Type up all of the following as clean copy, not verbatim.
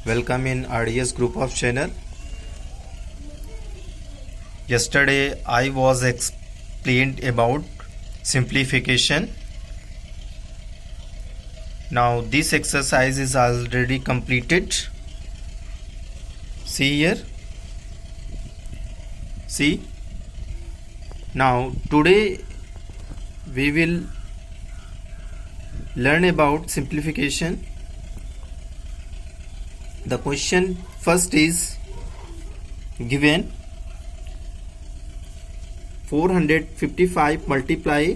Welcome in RDS group of channel. Yesterday I was explained about simplification. Now this exercise is already completed. See here. See. Now today we will learn about simplification. The question first is given 455 multiply,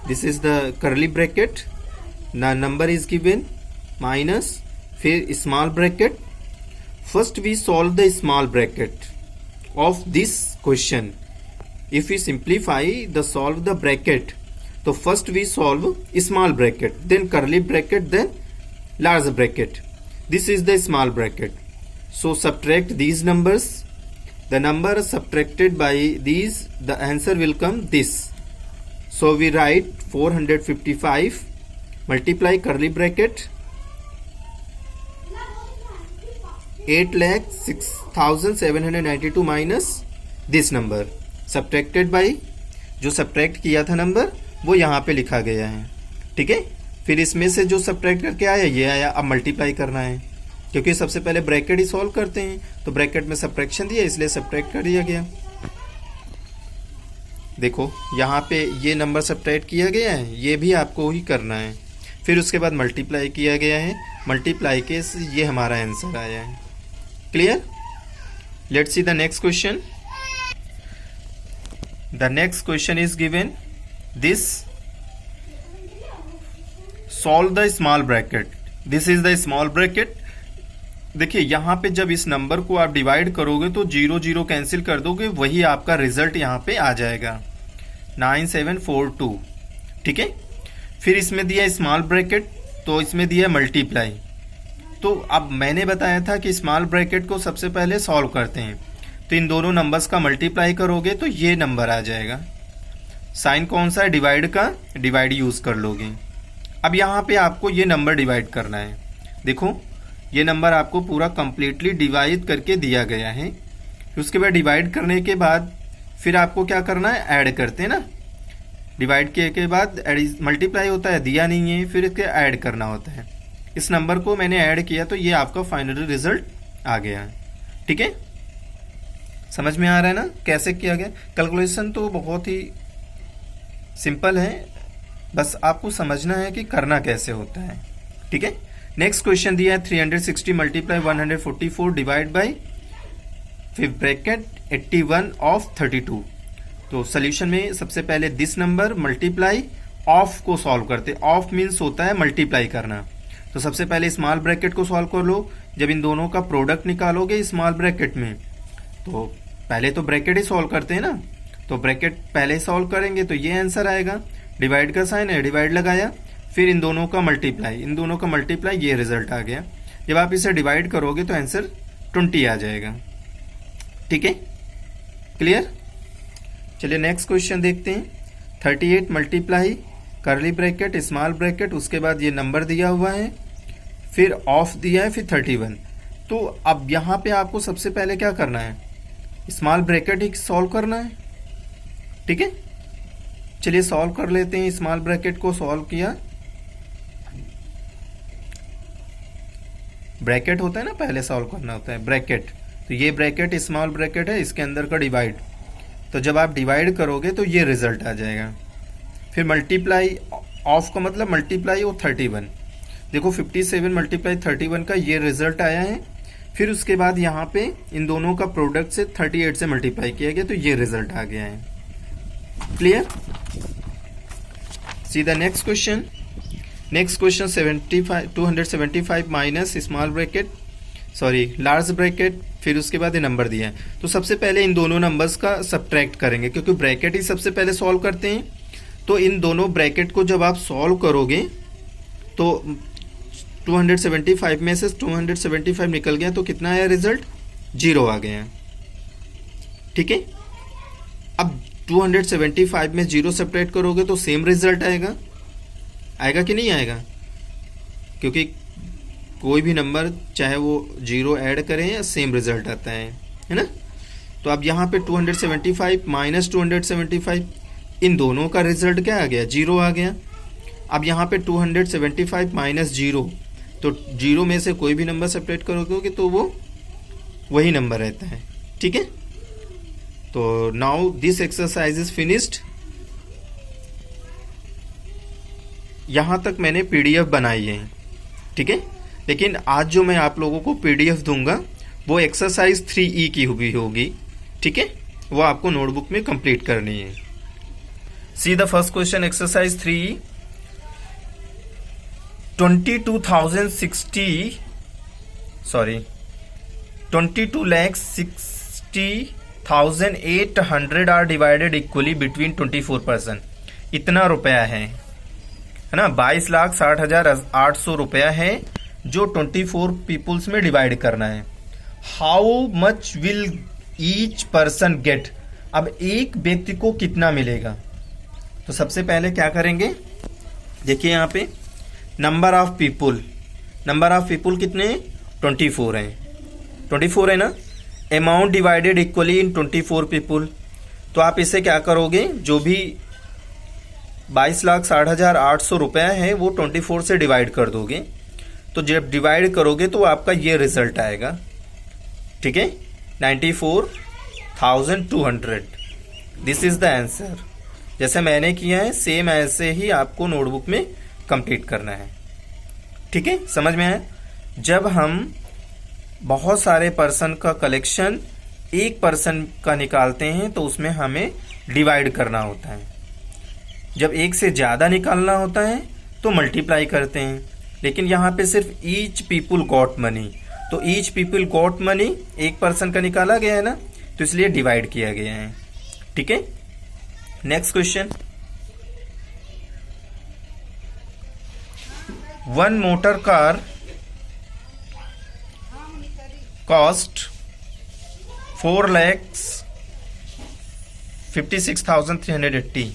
this is the curly bracket, the number is given minus फिर small bracket. First we solve the small bracket of this question. If we simplify the solve the bracket, so first we solve small bracket, then curly bracket, then large bracket. This is the small bracket. So subtract these numbers. The number subtracted by these, the answer will come this. So we write 455 multiply curly bracket 8,06,792 minus this number subtracted by, जो subtract किया था number वो यहाँ पे लिखा गया है. ठीक है, फिर इसमें से जो सब्ट्रैक्ट करके आया ये आया. अब मल्टीप्लाई करना है क्योंकि सबसे पहले ब्रैकेट ही सॉल्व करते हैं, तो ब्रैकेट में सब्ट्रैक्शन दिया इसलिए सब्ट्रैक्ट कर दिया गया. देखो यहाँ पे ये नंबर सब्ट्रैक्ट किया गया है, ये भी आपको ही करना है. फिर उसके बाद मल्टीप्लाई किया गया है, मल्टीप्लाई के ये हमारा आंसर आया है. Clear? Let's see the next question. The next question is given this. Solve the small bracket. This is the small bracket. देखिए यहाँ पे जब इस नंबर को आप डिवाइड करोगे तो 0 0 कैंसिल कर दोगे, वही आपका रिजल्ट यहाँ पे आ जाएगा 9742. ठीक है, फिर इसमें दिया स्मॉल ब्रैकेट, तो इसमें दिया मल्टीप्लाई. तो अब मैंने बताया था कि स्मॉल ब्रैकेट को सबसे पहले सॉल्व करते हैं, तो इन दोनों नंबर्स का मल्टीप्लाई करोगे तो ये नंबर आ जाएगा. साइन कौन सा है? डिवाइड का, डिवाइड यूज कर लोगे. अब यहाँ पे आपको ये नंबर डिवाइड करना है. देखो ये नंबर आपको पूरा कंप्लीटली डिवाइड करके दिया गया है. उसके बाद डिवाइड करने के बाद फिर आपको क्या करना है? ऐड करते हैं ना. डिवाइड किए के बाद मल्टीप्लाई होता है, दिया नहीं है, फिर इसके ऐड करना होता है. इस नंबर को मैंने ऐड किया तो ये आपका फाइनल रिजल्ट आ गया. ठीक है, समझ में आ रहा है ना कैसे किया गया? कैलकुलेशन तो बहुत ही सिंपल है, बस आपको समझना है कि करना कैसे होता है. ठीक है, नेक्स्ट क्वेश्चन दिया है 360 मल्टीप्लाई 144 डिवाइड बाई फिर ब्रैकेट 81 ऑफ 32. तो सोल्यूशन में सबसे पहले दिस नंबर मल्टीप्लाई ऑफ को सॉल्व करते. ऑफ मीन्स होता है मल्टीप्लाई करना. तो सबसे पहले स्मॉल ब्रैकेट को सॉल्व कर लो. जब इन दोनों का प्रोडक्ट निकालोगे स्मॉल ब्रैकेट में, तो पहले तो ब्रैकेट ही सॉल्व करते हैं ना, तो ब्रैकेट पहले सॉल्व करेंगे तो ये आंसर आएगा. डिवाइड का साइन है, डिवाइड लगाया, फिर इन दोनों का मल्टीप्लाई, इन दोनों का मल्टीप्लाई, ये रिजल्ट आ गया. जब आप इसे डिवाइड करोगे तो आंसर 20 आ जाएगा. ठीक है, क्लियर? चलिए नेक्स्ट क्वेश्चन देखते हैं. 38 मल्टीप्लाई करली ब्रैकेट स्मॉल ब्रैकेट, उसके बाद ये नंबर दिया हुआ है, फिर ऑफ दिया है, फिर 31. तो अब यहाँ पे आपको सबसे पहले क्या करना है? स्मॉल ब्रैकेट ही सॉल्व करना है. ठीक है, चलिए सॉल्व कर लेते हैं. स्मॉल ब्रैकेट को सॉल्व किया, ब्रैकेट होता है ना, पहले सॉल्व करना होता है ब्रैकेट. तो ये ब्रैकेट स्मॉल ब्रैकेट है, इसके अंदर का डिवाइड. तो जब आप डिवाइड करोगे तो ये रिजल्ट आ जाएगा. फिर मल्टीप्लाई, ऑफ का मतलब मल्टीप्लाई और 31. देखो 57 मल्टीप्लाई 31 का ये रिजल्ट आया है. फिर उसके बाद यहाँ पे इन दोनों का प्रोडक्ट से 38 से मल्टीप्लाई किया गया तो ये रिजल्ट आ गया है. Clear? See the next question. Next question 275 minus small bracket large bracket, फिर उसके बाद ये नंबर दिया है. तो सबसे पहले इन दोनों नंबर्स का सब्ट्रैक्ट करेंगे क्योंकि ब्रैकेट ही सबसे पहले सॉल्व करते हैं. तो इन दोनों ब्रैकेट को जब आप सॉल्व करोगे तो 275 में से 275 निकल गया तो कितना आया रिजल्ट? 0 आ गया. ठीक है, अब 275 में 0 सब्ट्रैक्ट करोगे तो सेम रिजल्ट आएगा. आएगा कि नहीं आएगा? क्योंकि कोई भी नंबर चाहे वो 0 ऐड करें या सेम रिजल्ट आता है ना। तो अब यहाँ पे 275 माइनस 275, इन दोनों का रिजल्ट क्या आ गया, 0 आ गया। अब यहाँ पे 275 माइनस 0, तो 0 में से कोई भी नंबर सेपरेट करोगे तो वो वही नंबर रहता है, ठीक है। तो now this exercise is finished. यहाँ तक मैंने पीडीएफ बनाई है, ठीक है। लेकिन आज जो मैं आप लोगों को पीडीएफ दूंगा वो एक्सरसाइज 3E की भी होगी, ठीक है। वो आपको नोटबुक में कंप्लीट करनी है। See the first question, exercise 3E। 22,60,800 are divided equally between 24%। इतना रुपया है ना, 22,60,800 रुपया है जो 24 पीपुल्स में डिवाइड करना है। How much will each person get. अब एक व्यक्ति को कितना मिलेगा, तो सबसे पहले क्या करेंगे, देखिए यहाँ पे number of people, number of people कितने हैं, 24 हैं, 24 है ना। Amount divided equally in 24 people, तो आप इसे क्या करोगे, जो भी 22,60,800 रुपया है वो 24 से डिवाइड कर दोगे। तो जब डिवाइड करोगे तो आपका ये रिजल्ट आएगा, ठीक है, 94,200। This is the answer. जैसे मैंने किया है सेम ऐसे ही आपको नोटबुक में कंप्लीट करना है, ठीक है, समझ में आया। जब हम बहुत सारे पर्सन का कलेक्शन एक पर्सन का निकालते हैं तो उसमें हमें डिवाइड करना होता है। जब एक से ज़्यादा निकालना होता है तो मल्टीप्लाई करते हैं, लेकिन यहाँ पे सिर्फ ईच पीपुल गॉट मनी, तो ईच पीपुल गॉट मनी एक पर्सन का निकाला गया है ना, तो इसलिए डिवाइड किया गया है, ठीक है। Next question, one motor car cost 4,56,380।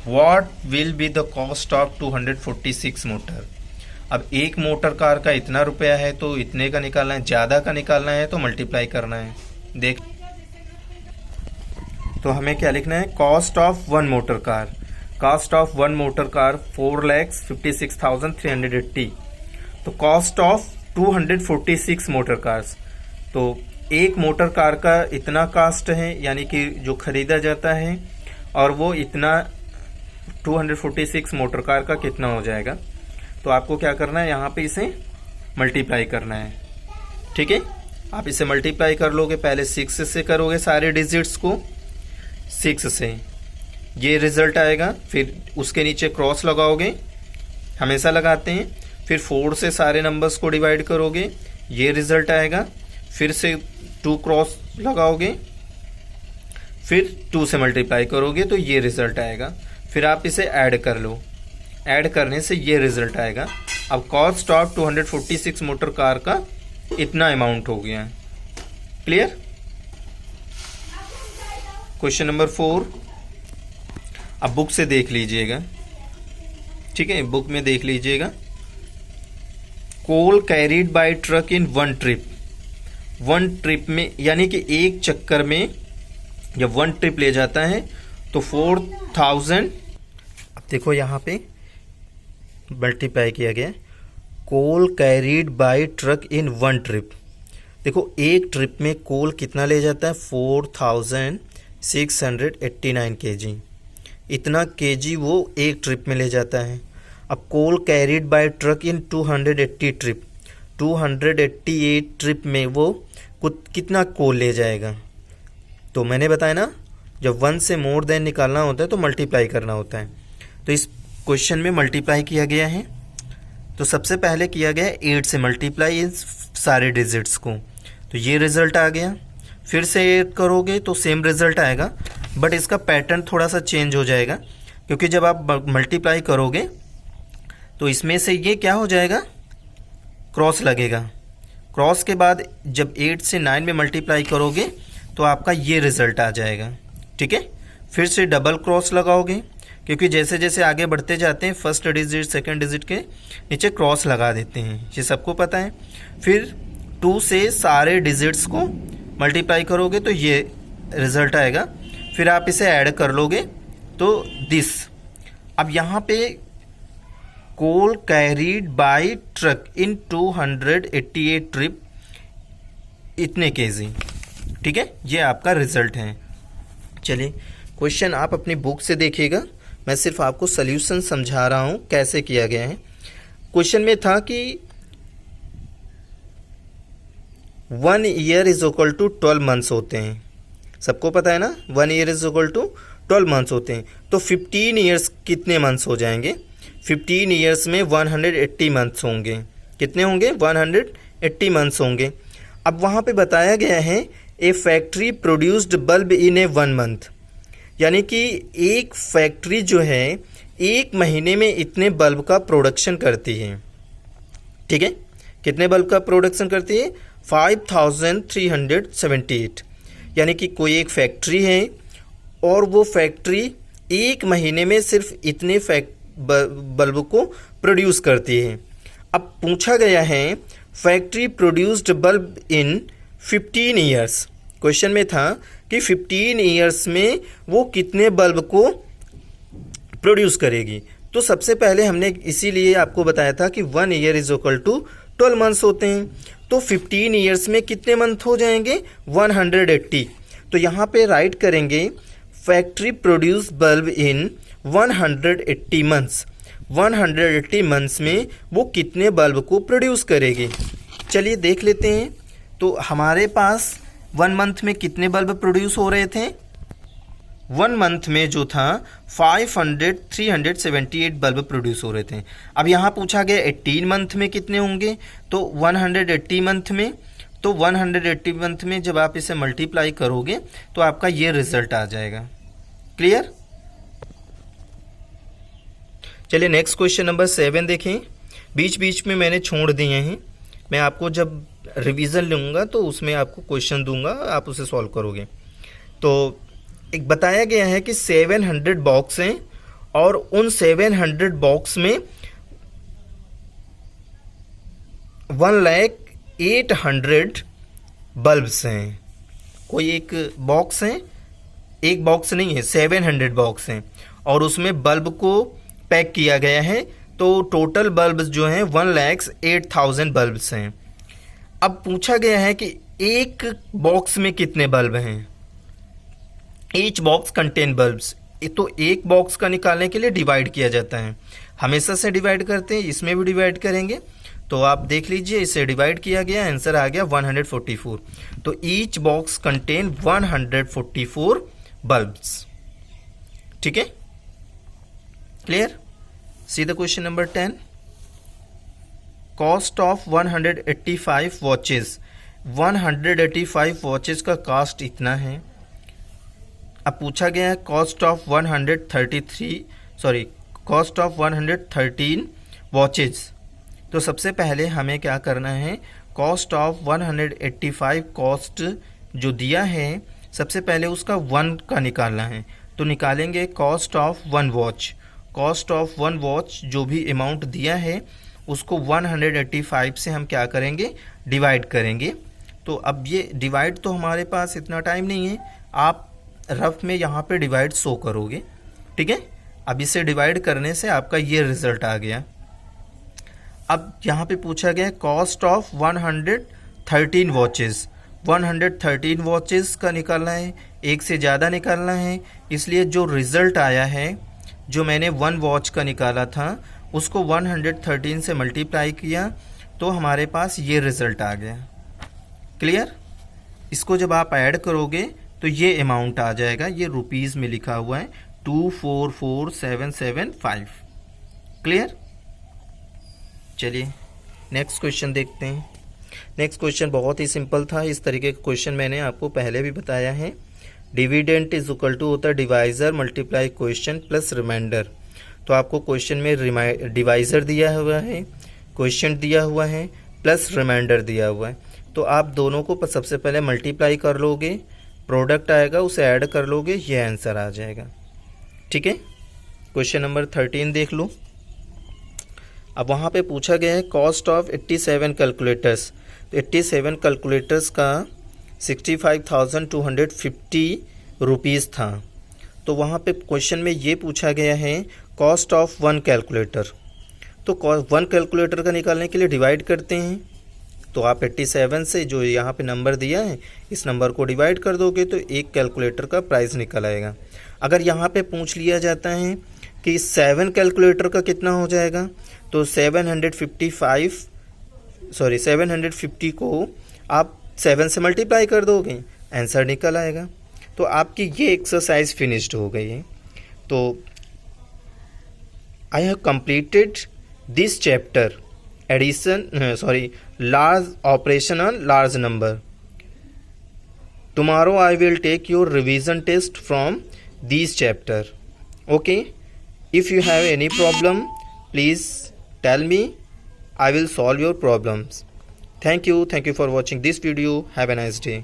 What will be the cost of 246 motor. अब एक मोटर कार का इतना रुपया है तो इतने का निकालना है, ज्यादा का निकालना है तो मल्टीप्लाई करना है। देख, तो हमें क्या लिखना है, cost of one motor car, cost of one motor car 4,56,380। तो कॉस्ट ऑफ 246 मोटर कार्स, तो एक मोटर कार का इतना कास्ट है, यानी कि जो खरीदा जाता है, और वो इतना 246 मोटर कार का कितना हो जाएगा। तो आपको क्या करना है, यहाँ पे इसे मल्टीप्लाई करना है, ठीक है। आप इसे मल्टीप्लाई कर लोगे, पहले 6 से करोगे सारे डिजिट्स को, 6 से ये रिजल्ट आएगा, फिर उसके नीचे क्रॉस लगाओगे, हमेशा लगाते हैं, फिर 4 से सारे नंबर्स को डिवाइड करोगे, ये रिजल्ट आएगा, फिर से 2 क्रॉस लगाओगे, फिर 2 से मल्टीप्लाई करोगे तो ये रिजल्ट आएगा, फिर आप इसे ऐड कर लो, ऐड करने से ये रिजल्ट आएगा। अब कॉस्ट ऑफ 246 मोटर कार का इतना अमाउंट हो गया, क्लियर। क्वेश्चन नंबर 4, अब बुक से देख लीजिएगा, ठीक है, बुक में देख लीजिएगा। Coal carried by truck in one trip, one trip में यानी कि एक चक्कर में जब वन ट्रिप ले जाता है तो 4,000, अब देखो यहाँ पे मल्टीप्लाई किया गया, coal carried by truck in one trip. देखो एक ट्रिप में कोल कितना ले जाता है, 4,689 kg, इतना kg वो एक ट्रिप में ले जाता है। अब coal carried by truck in 280 trip, 288 trip में वो कितना कोल ले जाएगा। तो मैंने बताया ना, जब 1 से मोर देन निकालना होता है तो मल्टीप्लाई करना होता है। तो इस क्वेश्चन में मल्टीप्लाई किया गया है, तो सबसे पहले किया गया है 8 से मल्टीप्लाई इन सारे डिजिट्स को, तो ये रिजल्ट आ गया। फिर से 8 करोगे तो सेम रिजल्ट आएगा, बट इसका पैटर्न थोड़ा सा चेंज हो जाएगा, क्योंकि जब आप मल्टीप्लाई करोगे तो इसमें से ये क्या हो जाएगा, क्रॉस लगेगा, क्रॉस के बाद जब 8 से 9 में मल्टीप्लाई करोगे तो आपका ये रिजल्ट आ जाएगा, ठीक है। फिर से डबल क्रॉस लगाओगे, क्योंकि जैसे जैसे आगे बढ़ते जाते हैं फर्स्ट डिजिट सेकंड डिजिट के नीचे क्रॉस लगा देते हैं, ये सबको पता है। फिर 2 से सारे डिजिट्स को मल्टीप्लाई करोगे तो ये रिजल्ट आएगा, फिर आप इसे ऐड कर लोगे तो दिस। अब यहाँ पे coal carried by truck in 288 trip इतने केजी, ठीक है, ये आपका रिजल्ट है। चलिए क्वेश्चन आप अपनी बुक से देखिएगा, मैं सिर्फ आपको सॉल्यूशन समझा रहा हूँ कैसे किया गया है। क्वेश्चन में था कि 1 year is equal to 12 months होते हैं, सबको पता है ना, 1 year is equal to 12 months होते हैं। तो 15 ईयर्स कितने मंथ्स हो जाएंगे? 15 ईयर्स में 180 मंथ्स होंगे। कितने होंगे? 180 मंथ्स होंगे। अब वहाँ पे बताया गया है a factory produced bulb in a 1 month, यानी कि एक फैक्ट्री जो है 1 महीने में इतने बल्ब का प्रोडक्शन करती है, ठीक है। कितने बल्ब का प्रोडक्शन करती है? 5378, यानी कि कोई एक फैक्ट्री है और वो फैक्ट्री 1 महीने में सिर्फ इतने बल्ब को प्रोड्यूस करती है। अब पूछा गया है फैक्ट्री प्रोड्यूस्ड बल्ब इन 15 ईयर्स। क्वेश्चन में था कि 15 ईयर्स में वो कितने बल्ब को प्रोड्यूस करेगी। तो सबसे पहले हमने इसीलिए आपको बताया था कि 1 year is equal to 12 months होते हैं। तो 15 ईयर्स में कितने मंथ हो जाएंगे? 180। तो यहाँ पे राइट करेंगे फैक्ट्री प्रोड्यूस बल्ब इन 180 मंथ्स। 180 मंथ्स में वो कितने बल्ब को प्रोड्यूस करेगी। चलिए देख लेते हैं। तो हमारे पास 1 मंथ में कितने बल्ब प्रोड्यूस हो रहे थे? 1 मंथ में जो था 378 बल्ब प्रोड्यूस हो रहे थे। अब यहाँ पूछा गया 18 मंथ में कितने होंगे, तो 180 मंथ में, तो 180 मंथ में जब आप इसे मल्टीप्लाई करोगे तो आपका ये रिजल्ट आ जाएगा। क्लियर? चलिए नेक्स्ट क्वेश्चन नंबर 7 देखें। बीच बीच में मैंने छोड़ दिए हैं, मैं आपको जब रिवीजन लूँगा तो उसमें आपको क्वेश्चन दूंगा, आप उसे सॉल्व करोगे। तो एक बताया गया है कि 700 बॉक्स हैं और उन 700 बॉक्स में 1,08,000 बल्ब्स हैं। कोई एक बॉक्स है, एक बॉक्स नहीं है, 700 बॉक्स हैं और उसमें बल्ब को पैक किया गया है। तो टोटल बल्ब्स जो हैं 1,08,000 बल्ब्स हैं। अब पूछा गया है कि एक बॉक्स में कितने बल्ब हैं। Each box contain bulbs. तो एक बॉक्स का निकालने के लिए डिवाइड किया जाता है, हमेशा से डिवाइड करते हैं, इसमें भी डिवाइड करेंगे। तो आप देख लीजिए, इसे डिवाइड किया गया, आंसर आ गया 144। तो ईच बॉक्स कंटेन 144 बल्ब्स। ठीक है, clear? See the question number 10। Cost of 185 watches. 185 watches का कॉस्ट इतना है। अब पूछा गया है कॉस्ट ऑफ 113 वॉचेस। तो सबसे पहले हमें क्या करना है, कॉस्ट ऑफ 185 कॉस्ट जो दिया है सबसे पहले उसका 1 का निकालना है। तो निकालेंगे cost of 1 watch. Cost of 1 watch जो भी अमाउंट दिया है उसको 185 से हम क्या करेंगे, डिवाइड करेंगे। तो अब ये डिवाइड तो हमारे पास इतना टाइम नहीं है, आप रफ में यहाँ पे डिवाइड शो करोगे। ठीक है, अब इसे डिवाइड करने से आपका ये रिजल्ट आ गया। अब यहाँ पे पूछा गया कॉस्ट ऑफ 113 वॉचेस। 113 वॉचेस का निकालना है, एक से ज़्यादा निकालना है, इसलिए जो रिज़ल्ट आया है, जो मैंने 1 वॉच का निकाला था उसको 113 से मल्टीप्लाई किया तो हमारे पास ये रिज़ल्ट आ गया। क्लियर? इसको जब आप ऐड करोगे तो ये अमाउंट आ जाएगा, ये रुपीज़ में लिखा हुआ है 244775। क्लियर? चलिए नेक्स्ट क्वेश्चन देखते हैं। नेक्स्ट क्वेश्चन बहुत ही सिंपल था, इस तरीके का क्वेश्चन मैंने आपको पहले भी बताया है। डिविडेंट इज इक्वल टू होता है divisor multiply question plus remainder. तो आपको क्वेश्चन में डिवाइज़र दिया हुआ है, क्वेश्चन दिया हुआ है, प्लस रिमाइंडर दिया हुआ है। तो आप दोनों को सबसे पहले मल्टीप्लाई कर लोगे, प्रोडक्ट आएगा उसे ऐड कर लोगे, ये आंसर आ जाएगा। ठीक है, क्वेश्चन नंबर 13 देख लो। अब वहाँ पे पूछा गया है कॉस्ट ऑफ 87 कैलकुलेटर्स। तो 87 कैलकुलेटर्स का 65,250 रुपीज़ था। तो वहाँ पे क्वेश्चन में ये पूछा गया है कॉस्ट ऑफ वन कैलकुलेटर। तो वन कैलकुलेटर का निकालने के लिए डिवाइड करते हैं। तो आप 87 से जो यहाँ पे नंबर दिया है इस नंबर को डिवाइड कर दोगे तो एक कैलकुलेटर का प्राइस निकल आएगा। अगर यहाँ पे पूछ लिया जाता है कि 7 कैलकुलेटर का कितना हो जाएगा, तो 750 को आप 7 से मल्टीप्लाई कर दोगे, आंसर निकल आएगा। तो आपकी ये एक्सरसाइज फिनिश्ड हो गई है। तो I have completed this chapter large operation on large number. Tomorrow I will take your revision test from this chapter. Okay, if you have any problem please tell me, I will solve your problems. Thank you for watching this video. Have a nice day.